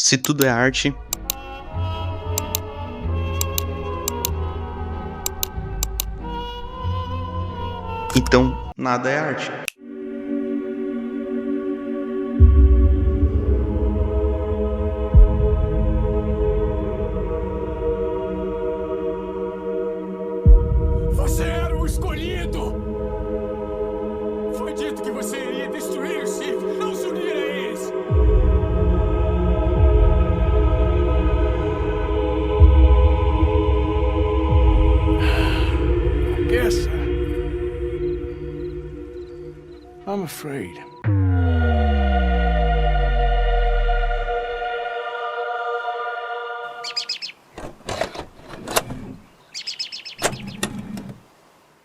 Se tudo é arte, então nada é arte. Você era o escolhido! Foi dito que você iria destruir os Sith, não se unir a eles! I guess I'm afraid.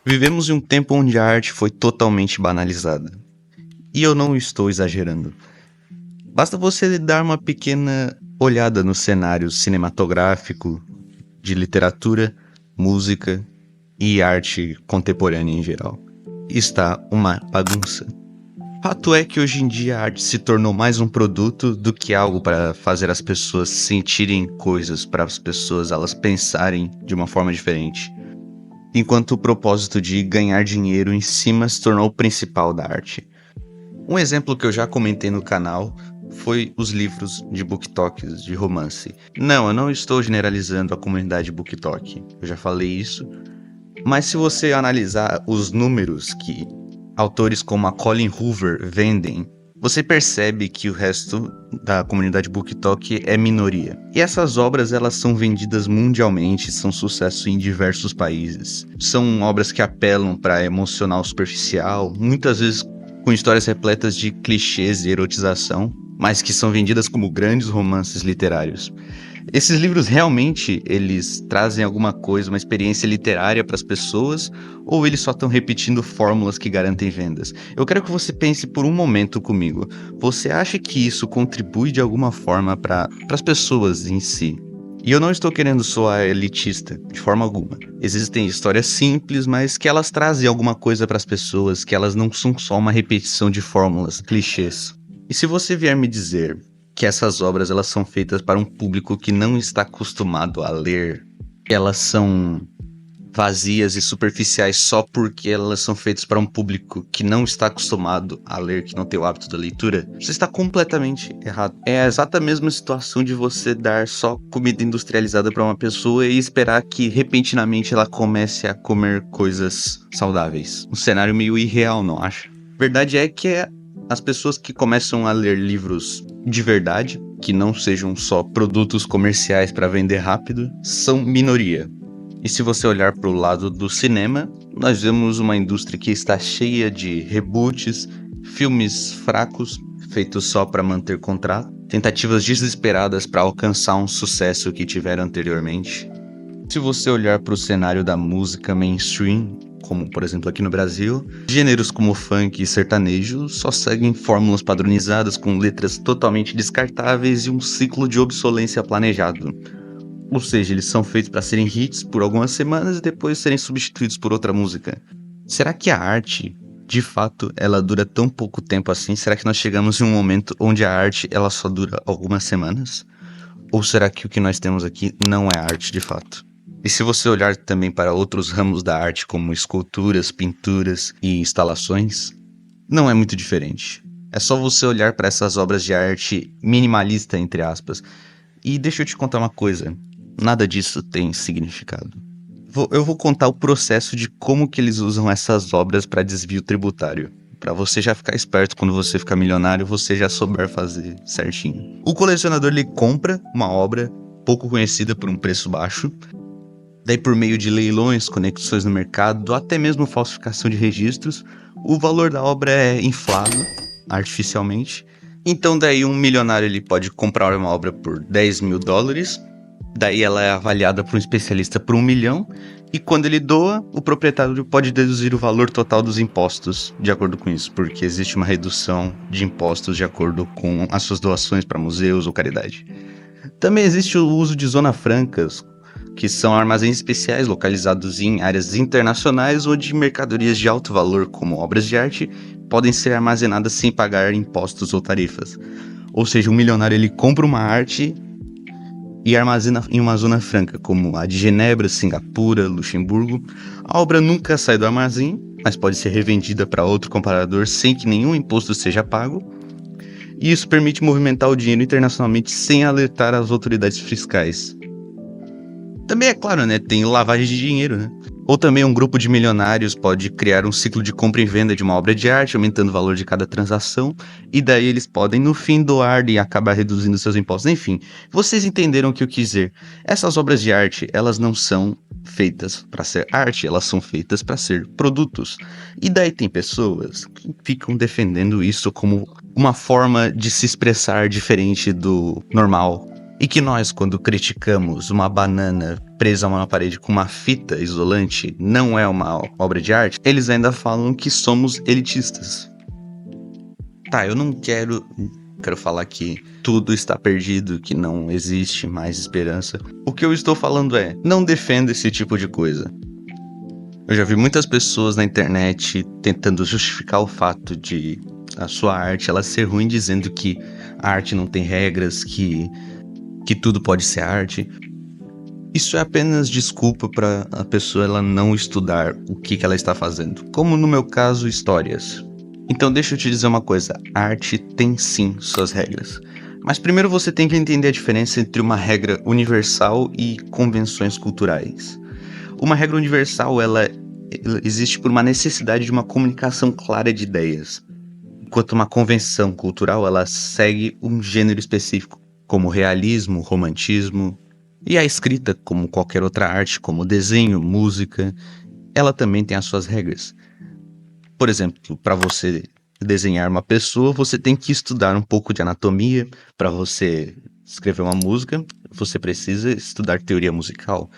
Vivemos em um tempo onde a arte foi totalmente banalizada. E eu não estou exagerando. Basta você dar uma pequena olhada no cenário cinematográfico, de literatura, música e arte contemporânea em geral. Está uma bagunça. Fato é que hoje em dia a arte se tornou mais um produto do que algo para fazer as pessoas sentirem coisas, para as pessoas elas pensarem de uma forma diferente. Enquanto o propósito de ganhar dinheiro em cima se tornou o principal da arte. Um exemplo que eu já comentei no canal foi os livros de BookTokens, de romance. Não, eu não estou generalizando a comunidade BookTok, eu já falei isso. Mas se você analisar os números que autores como a Colleen Hoover vendem, você percebe que o resto da comunidade BookTok é minoria. E essas obras elas são vendidas mundialmente, são sucesso em diversos países. São obras que apelam para emocional superficial, muitas vezes com histórias repletas de clichês e erotização, mas que são vendidas como grandes romances literários. Esses livros realmente eles trazem alguma coisa, uma experiência literária para as pessoas, ou eles só estão repetindo fórmulas que garantem vendas? Eu quero que você pense por um momento comigo. Você acha que isso contribui de alguma forma para as pessoas em si? E eu não estou querendo soar elitista, de forma alguma. Existem histórias simples, mas que elas trazem alguma coisa para as pessoas, que elas não são só uma repetição de fórmulas, clichês. E se você vier me dizer que essas obras elas são feitas para um público que não está acostumado a ler, elas são vazias e superficiais só porque elas são feitas para um público que não está acostumado a ler, que não tem o hábito da leitura, você está completamente errado. É a exata mesma situação de você dar só comida industrializada para uma pessoa e esperar que repentinamente ela comece a comer coisas saudáveis. Um cenário meio irreal, não acha? Verdade é que as pessoas que começam a ler livros de verdade, que não sejam só produtos comerciais para vender rápido, são minoria. E se você olhar para o lado do cinema, nós vemos uma indústria que está cheia de reboots, filmes fracos, feitos só para manter contrato, tentativas desesperadas para alcançar um sucesso que tiveram anteriormente. Se você olhar para o cenário da música mainstream, como por exemplo aqui no Brasil, gêneros como funk e sertanejo só seguem fórmulas padronizadas com letras totalmente descartáveis e um ciclo de obsolência planejado. Ou seja, eles são feitos para serem hits por algumas semanas e depois serem substituídos por outra música. Será que a arte, de fato, ela dura tão pouco tempo assim? Será que nós chegamos em um momento onde a arte ela só dura algumas semanas? Ou será que o que nós temos aqui não é arte de fato? E se você olhar também para outros ramos da arte, como esculturas, pinturas e instalações, não é muito diferente. É só você olhar para essas obras de arte minimalista, entre aspas. E deixa eu te contar uma coisa, nada disso tem significado. Eu vou contar o processo de como que eles usam essas obras para desvio tributário. Para você já ficar esperto quando você ficar milionário, você já souber fazer certinho. O colecionador ele compra uma obra pouco conhecida por um preço baixo. Daí por meio de leilões, conexões no mercado, até mesmo falsificação de registros, o valor da obra é inflado artificialmente. Então daí um milionário ele pode comprar uma obra por $10.000, daí ela é avaliada por um especialista por 1 milhão, e quando ele doa, o proprietário pode deduzir o valor total dos impostos de acordo com isso, porque existe uma redução de impostos de acordo com as suas doações para museus ou caridade. Também existe o uso de zonas francas, que são armazéns especiais localizados em áreas internacionais onde mercadorias de alto valor, como obras de arte, podem ser armazenadas sem pagar impostos ou tarifas. Ou seja, um milionário ele compra uma arte e armazena em uma zona franca, como a de Genebra, Singapura, Luxemburgo. A obra nunca sai do armazém, mas pode ser revendida para outro comprador sem que nenhum imposto seja pago. E isso permite movimentar o dinheiro internacionalmente sem alertar as autoridades fiscais. Também é claro, né? Tem lavagem de dinheiro, né? Ou também um grupo de milionários pode criar um ciclo de compra e venda de uma obra de arte, aumentando o valor de cada transação, e daí eles podem, no fim, doar e acabar reduzindo seus impostos. Enfim, vocês entenderam o que eu quis dizer. Essas obras de arte, elas não são feitas para ser arte, elas são feitas para ser produtos. E daí tem pessoas que ficam defendendo isso como uma forma de se expressar diferente do normal. E que nós, quando criticamos uma banana presa a uma parede com uma fita isolante, não é uma obra de arte, eles ainda falam que somos elitistas. Tá, eu não quero falar que tudo está perdido, que não existe mais esperança. O que eu estou falando é, não defenda esse tipo de coisa. Eu já vi muitas pessoas na internet tentando justificar o fato de a sua arte ela ser ruim, dizendo que a arte não tem regras, que tudo pode ser arte. Isso é apenas desculpa para a pessoa ela não estudar o que ela está fazendo. Como no meu caso, histórias. Então deixa eu te dizer uma coisa, a arte tem sim suas regras. Mas primeiro você tem que entender a diferença entre uma regra universal e convenções culturais. Uma regra universal, ela existe por uma necessidade de uma comunicação clara de ideias. Enquanto uma convenção cultural, ela segue um gênero específico, como realismo, romantismo, e a escrita, como qualquer outra arte, como desenho, música, ela também tem as suas regras. Por exemplo, para você desenhar uma pessoa, você tem que estudar um pouco de anatomia. Para você escrever uma música, você precisa estudar teoria musical.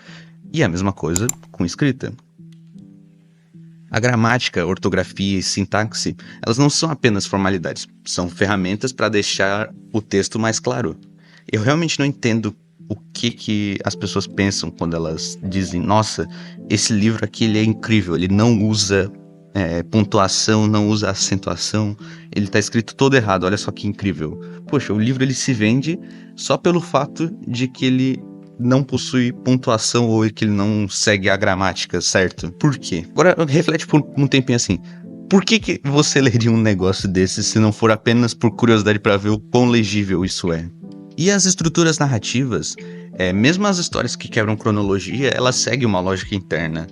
E a mesma coisa com escrita. A gramática, ortografia e sintaxe, elas não são apenas formalidades, são ferramentas para deixar o texto mais claro. Eu realmente não entendo o que as pessoas pensam quando elas dizem, nossa, esse livro aqui ele é incrível, ele não usa pontuação, não usa acentuação, ele tá escrito todo errado, olha só que incrível. Poxa, o livro ele se vende só pelo fato de que ele não possui pontuação ou que ele não segue a gramática, certo? Por quê? Agora reflete por um tempinho assim. Por que você leria um negócio desse se não for apenas por curiosidade para ver o quão legível isso é? E as estruturas narrativas, mesmo as histórias que quebram cronologia, elas seguem uma lógica interna.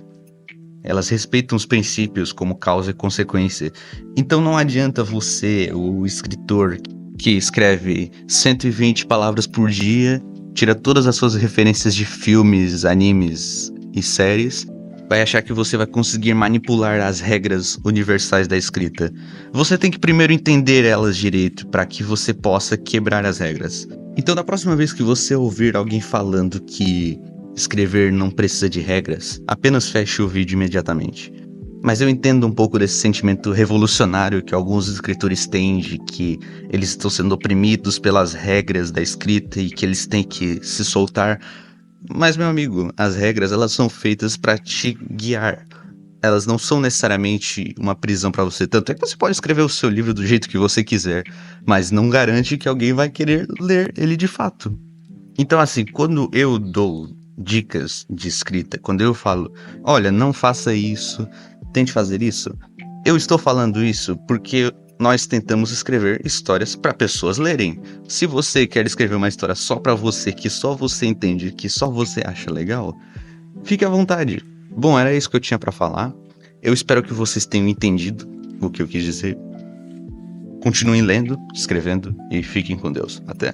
Elas respeitam os princípios como causa e consequência. Então não adianta você, o escritor que escreve 120 palavras por dia, tira todas as suas referências de filmes, animes e séries, vai achar que você vai conseguir manipular as regras universais da escrita. Você tem que primeiro entender elas direito para que você possa quebrar as regras. Então, da próxima vez que você ouvir alguém falando que escrever não precisa de regras, apenas feche o vídeo imediatamente. Mas eu entendo um pouco desse sentimento revolucionário que alguns escritores têm de que eles estão sendo oprimidos pelas regras da escrita e que eles têm que se soltar. Mas, meu amigo, as regras elas são feitas para te guiar. Elas não são necessariamente uma prisão para você. Tanto é que você pode escrever o seu livro do jeito que você quiser, mas não garante que alguém vai querer ler ele de fato. Então, assim, quando eu dou dicas de escrita, quando eu falo, olha, não faça isso, tente fazer isso, eu estou falando isso porque nós tentamos escrever histórias para pessoas lerem. Se você quer escrever uma história só para você, que só você entende, que só você acha legal, fique à vontade. Bom, era isso que eu tinha para falar. Eu espero que vocês tenham entendido o que eu quis dizer. Continuem lendo, escrevendo e fiquem com Deus. Até.